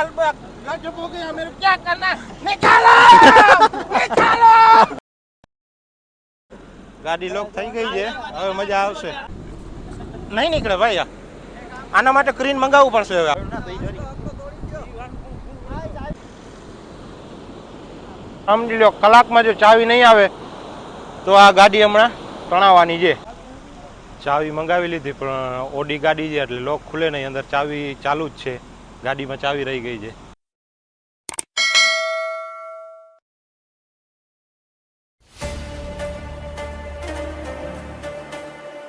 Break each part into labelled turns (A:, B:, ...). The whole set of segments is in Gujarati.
A: अलबक गजब हो गया मेरे क्या करना निकालो निकालो ગાડી લોક થઈ ગઈ છે હવે મજા આવશે નહીં નીકળે ભાઈ આના માટે ક્રીન મંગાવવું પડશે હવે સમજી લો કલાકમાં જો ચાવી નહીં આવે તો આ ગાડી હમણાં તણાવવાની છે ચાવી મંગાવી લીધી પણ ઓડી ગાડી છે એટલે લોક ખુલે નહીં અંદર ચાવી ચાલુ જ છે ગાડીમાં ચાવી રહી ગઈ છે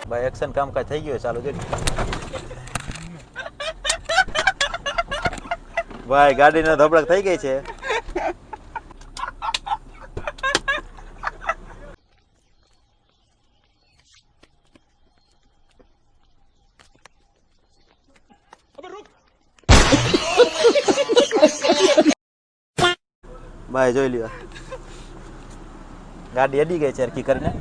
B: ભાઈ એક્શન કામકાજ થઈ ગયું ચાલુ જોઈ ભાઈ ગાડીનો ધબડક થઈ ગઈ છે ભાઈ જોઈ લ્યો ગાડી અડી ગઈ છે હરકી કરીને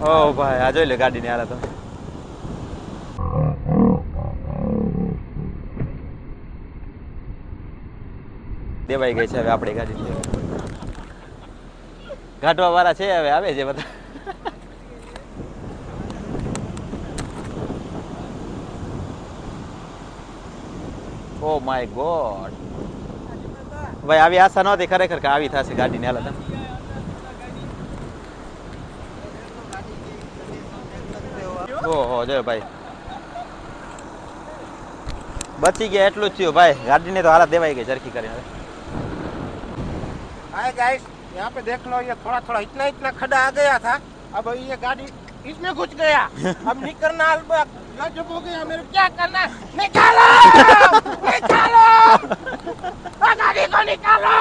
B: ઓ ભાઈ આ જોઈ લે ગાડી ની હાલત દેવાઈ ગઈ છે હવે આપણી ગાડી ઘાટવા વાળા છે હવે આવે છે બધા ઓ માય ગોડ ભાઈ આવી આશા નહોતી ખરેખર કે આવી થશે ગાડીની હાલત ઓહો જો ભાઈ બચી ગયા એટલું જ થયું ભાઈ ગાડીની તો હાલત દેવાઈ ગઈ ચરખી કરીને
A: हाय गाइस यहाँ पे देख लो ये थोड़ा थोड़ा इतना इतना खड्डा आ गया था अब ये गाड़ी इसमें घुस गया अब निकलना अलबक गजब हो गया मेरे क्या करना निकालो निकालो गाड़ी को निकालो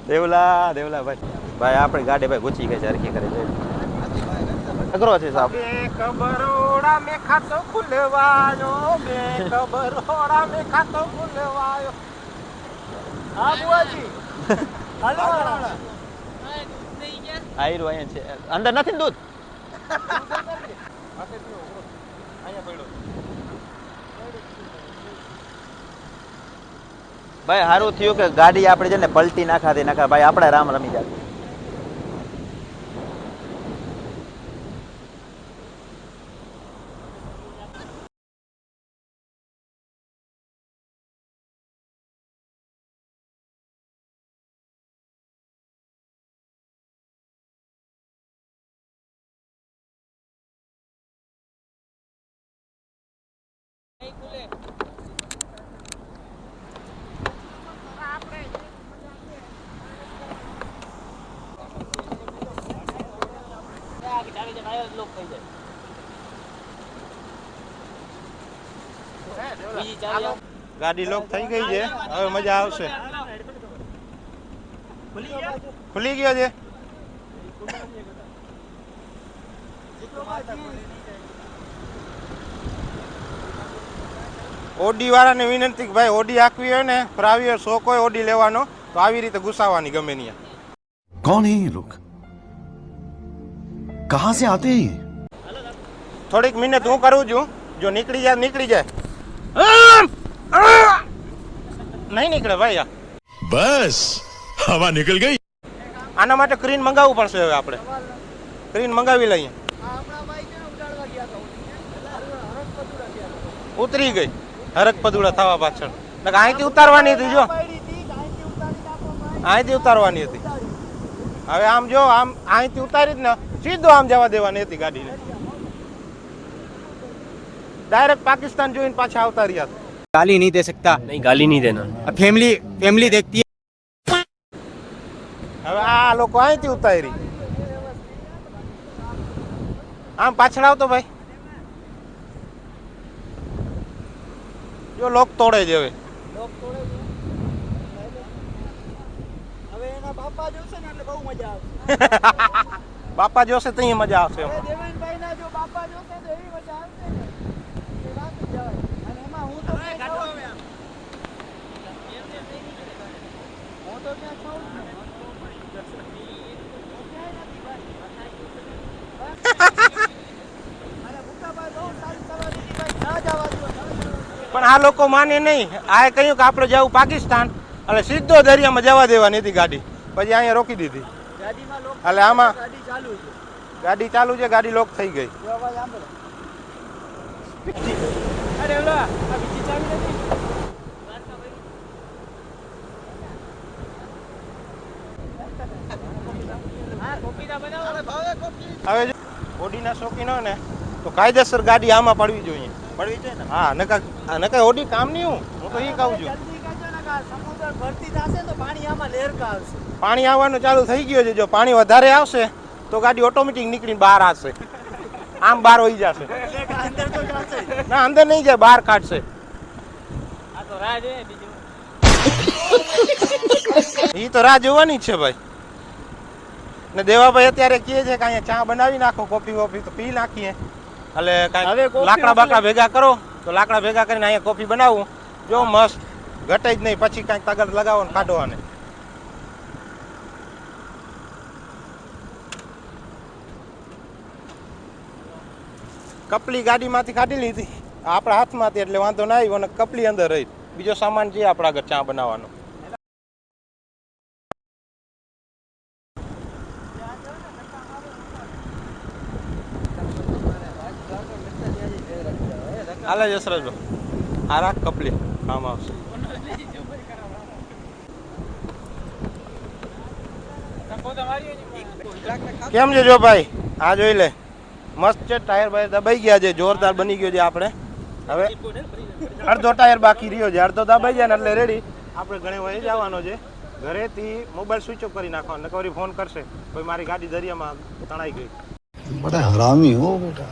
B: દેવલા દેવલા ભાઈ ભાઈ આપણી ગાડી ભાઈ ગુચી ગઈ છે હરખી કરી જોઈ અઘરો છે સાહેબ
A: એક બરોડા में खातो खुलवायो एक बरोड़ा में खातो खुलवायो હા બુઆજી હાલો
B: આયરો અહીંયા છે અંદર નથી ને દૂધ ભાઈ સારું થયું કે ગાડી આપણે છે ને પલટી નાખા ભાઈ આપણે રામ રમી જાય
A: ગાડી લોક થઈ ગઈ છે હવે મજા આવશે ખુલી ગયો છે ઓડી વાળાને વિનંતી કે ભાઈ ઓડી આખવી હોય ને ફરાવી હોય શોખ હોય ઓડી લેવાનો તો આવી રીતે ઘુસાવાની ગમે નહીં
C: कौन है ये लोग कहां से आते हैं
A: થોડીક મિનિટ હું કરું છું જો નીકળી જાય નહીં નીકળે ભાઈ
C: बस हवा निकल गई
A: આના માટે ક્રીન મંગાવવું પડશે હવે આપણે ક્રીન મંગાવી લઈએ ઉતરી ગઈ હરક પદુડા થવા પાછળ અહીંથી ઉતારવાની હતી જો અહીંથી ઉતારવાની હતી હવે આમ જો આમ અહીંથી ઉતારી જ ને સીધો આમ જવા દેવાની હતી ગાડીને डायरेक्ट पाकिस्तान जो इन पाछा आवता रिया
D: गाली नहीं दे सकता
E: नहीं गाली नहीं देना
D: फैमिली देखती है
A: હવે આ લોકો અહીંથી ઉતારી આમ પાછળ આવતો ભાઈ જો લોક તોડે જ હવે
D: એના બાપા જોશે ને એટલે બહુ મજા આવશે
A: બાપા જોશે તો અહીંયા મજા આવશે
D: દેવેનભાઈ ના જો બાપા જોશે તો એવી મજા આવશે ને એ વાત જ જવાય અને એમાં હું તો ક્યાં છું
A: આ લોકો માને નહીં. આ કહ્યું કે આપણે જવું પાકિસ્તાન, એટલે સીધો દરિયામાં જવા દેવાની હતી ગાડી. પછી અહીંયા રોકી દીધી.
D: ગાડીમાં લોક
A: એટલે આમાં
D: ગાડી ચાલુ છે.
A: ગાડી ચાલુ છે, ગાડી લોક થઈ ગઈ.
D: જો અવાજ સાંભળો. અરે ઓલા આ બીજી ચાવી નથી. હા કોપીના બનાવો. અરે ભાવે કોપી.
A: હવે જો ઓડીના શોખીન હોય ને તો કાયદેસર ગાડી આમાં પડવી જોઈએ.
B: પડવી જોઈએ ને.
A: હા, નકા ઓડી કામ નહીં. હું તો એ કહું છું.
D: જલ્દી કરજો ને કે સમુદ્ર ભરતી થશે તો પાણી આમાં લહેરકા આવશે.
A: પાણી આવવાનું ચાલુ થઈ ગયું છે. જો પાણી વધારે આવશે તો ગાડી ઓટોમેટિક નીકળીને બહાર આવશે. આમ બહાર હોઈ જશે.
D: અંદર તો જશે.
A: ના, અંદર નહીં જાય, બહાર કાઢશે.
D: આ તો રાહ જોઈએ બીજું.
A: એ તો રાહ જોવાની જ છે ભાઈ. ને દેવાભાઈ અત્યારે કહે છે કે અહીંયા ચા બનાવી નાખો, કોફી વોફી તો પી નાખીએ. એટલે
D: હવે
A: કાંઈ
D: કોફી
A: લાકડા
D: એટલે-
A: બાકડા ભેગા કરો તો લાકડા ભેગા કરીને અહીંયા કોફી બનાવું. જો મસ્ત ઘટે જ નહીં. પછી કાંઈક તગડ લગાવો ને કાઢવાને. કપલી ગાડીમાંથી કાઢી લીધી, આપણા હાથમાંથી, એટલે વાંધો ના આવ્યો. અને કપલી અંદર રહી. બીજો સામાન છે આપણા આગળ ચા બનાવવાનો. હાલે જસરાજભાઈ, આ રાખ કપલી, કામ આવશે. કેમ છે જો ભાઈ? આ જોઈ લે, મસ્ત છે. ટાયર બાયર દબાઈ ગયા છે, જોરદાર બની ગયો છે. આપણે હવે અડધો ટાયર બાકી રહ્યો છે, અડધો દબાઈ જાય ને એટલે રેડી. આપણે ઘણે વહી જવાનો છે. ઘરેથી મોબાઈલ સ્વિચ ઓફ કરી નાખવાનો, નકર ફોન કરશે કોઈ મારી ગાડી દરિયામાં તણાઈ ગઈ.
C: बड़ा हरामी हो बेटा.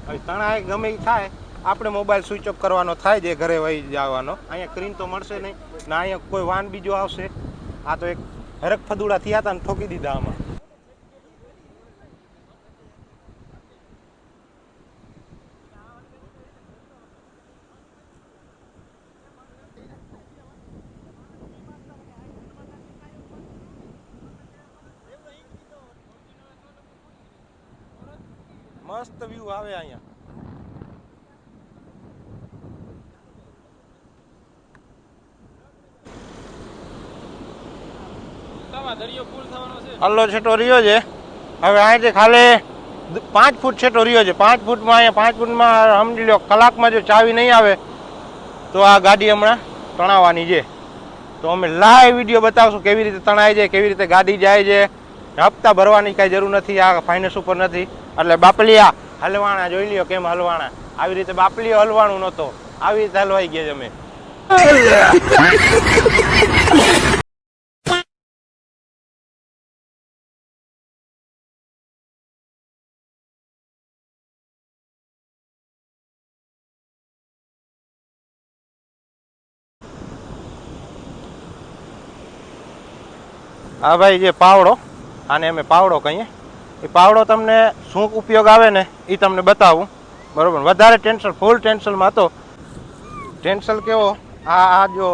A: હવે તણાય ગમે એ થાય, આપણે મોબાઈલ સ્વિચ ઓફ કરવાનો થાય છે, ઘરે વહી જવાનો. અહીંયા સ્ક્રીન તો મળશે નહીં ને અહીંયા કોઈ વાન બીજો આવશે. આ તો એક હરક ફદુડા થયા હતા ને ઠોકી દીધા આમાં. મસ્ત વ્યૂ આવે અહીંયા. અલ્લો છેટો રહ્યો છે. હવે અહીંથી ખાલી 5 ફૂટ છેટો રહ્યો છે. 5 ફૂટમાં અહીંયા 5 ફૂટમાં સમજી લો કલાકમાં જો ચાવી નહીં આવે તો આ ગાડી હમણાં તણાવવાની છે. તો અમે લાઈવ વિડીયો બતાવશું કેવી રીતે તણાય છે, કેવી રીતે ગાડી જાય છે. હપ્તા ભરવાની કાંઈ જરૂર નથી, આ ફાઇનાન્સ ઉપર નથી. એટલે બાપલિયા હલવાણા જોઈ લ્યો કેમ હલવાણા. આવી રીતે બાપલિયો હલવાનું નહોતો, આવી રીતે હલવાઈ ગયા છે અમે. હા ભાઈ, જે પાવડો, આને અમે પાવડો કહીએ. એ પાવડો તમને શું ઉપયોગ આવે ને એ તમને બતાવું, બરોબર? વધારે ટેન્શન, ફૂલ ટેન્શનમાં હતો. ટેન્શન કેવો, આ જો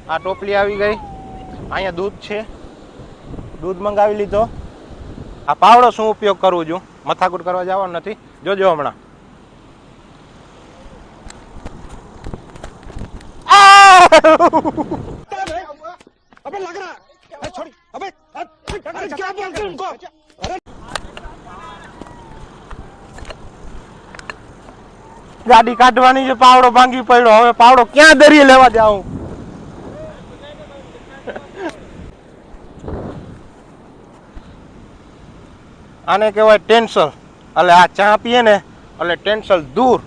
A: આ ટોપલી આવી ગઈ, અહીંયા દૂધ છે, દૂધ મંગાવી લીધો. આ પાવડો શું ઉપયોગ કરવું છું, મથાકૂટ કરવા જવાનું નથી, જોજો હમણાં. ગાડી કાઢવાની છે, પાવડો ભાંગી પડ્યો. હવે પાવડો ક્યાં દરિયે લેવા જાઉં? આને કહેવાય ટેન્શન. એટલે આ ચા પીએ ને એટલે ટેન્શન દૂર.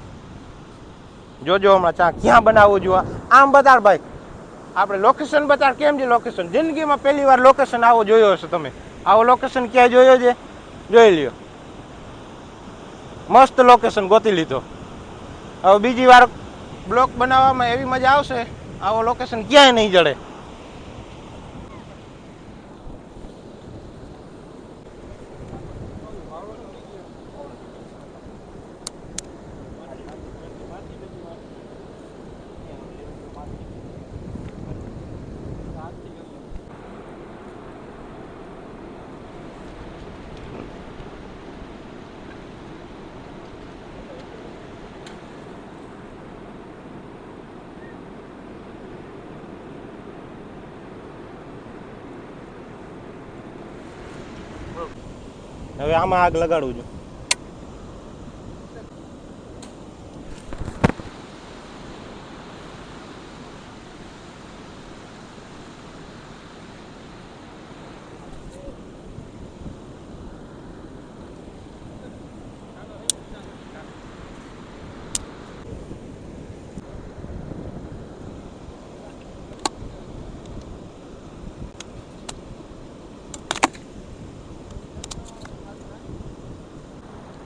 A: જોજો હમણાં ચા ક્યાં બનાવવું જોઈએ. આમ બતાડ ભાઈ, આપણે લોકેશન બતાડ. કેમ છે લોકેશન? જિંદગીમાં પહેલી વાર લોકેશન આવો જોયો હશે તમે. આવો લોકેશન ક્યાં જોયો છે? જોઈ લ્યો, મસ્ત લોકેશન ગોતી લીધો. હવે બીજી વાર બ્લોક બનાવવામાં એવી મજા આવશે, આવો લોકેશન ક્યાંય નહીં જડે. હવે આમાં આગ લગાડું છું.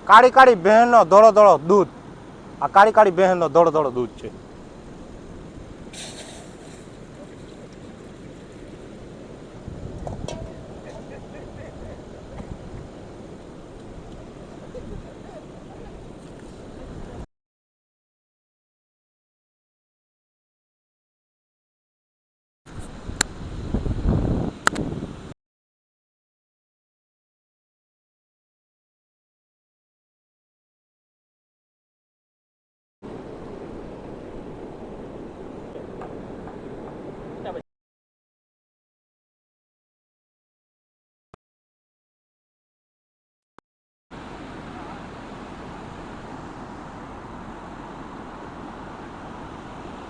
A: કાળી કાળી બહેનનો ધોળો ધોળો દૂધ. આ કાળી કાળી બહેનનો ધોળો ધોળો દૂધ છે.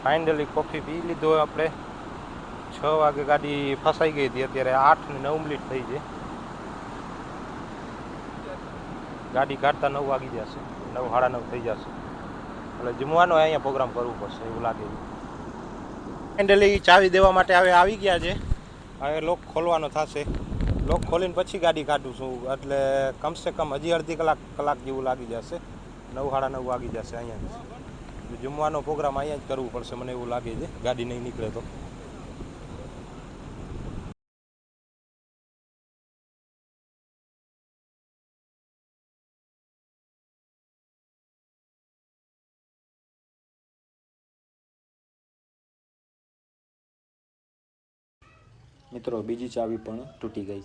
A: ફાઇનલી કોફી પી લીધો આપણે. 6 વાગે ગાડી ફસાઈ ગઈ હતી, અત્યારે 8 ને 9 મિનિટ થઈ છે. ગાડી કાઢતા 9 વાગી જશે, 9 સાડા 9 થઈ જશે. એટલે જમવાનો અહીંયા પ્રોગ્રામ કરવું પડશે એવું લાગે છે. ફાઇનલી ચાવી દેવા માટે હવે આવી ગયા છે. હવે લોક ખોલવાનો થશે. લોક ખોલીને પછી ગાડી કાઢું છું, એટલે કમસે કમ હજી અડધી કલાક જેવું લાગી જશે. 9 સાડા 9 વાગી જશે અહીંયા. જમવાનો પ્રોગ્રામ અહીંયા જ કરવું પડશે મને એવું લાગે છે, ગાડી નહીં નીકળે તો.
B: મિત્રો બીજી ચાવી પણ તૂટી ગઈ.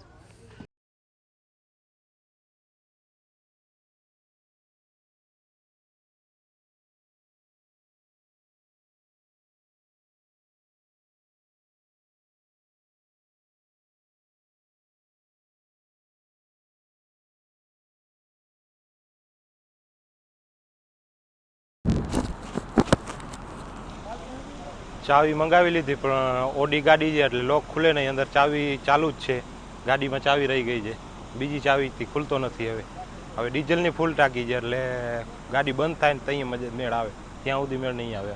A: ચાવી મંગાવી લીધી, પણ ઓડી ગાડી છે એટલે લોક ખુલે નહીં. અંદર ચાવી ચાલુ જ છે, ગાડીમાં ચાવી રહી ગઈ છે. બીજી ચાવીથી ખુલતો નથી. હવે ડીઝલની ફૂલ ટાંકી છે એટલે ગાડી બંધ થાય ને ત્યાં મેળ આવે, ત્યાં સુધી મેળ નહીં આવે.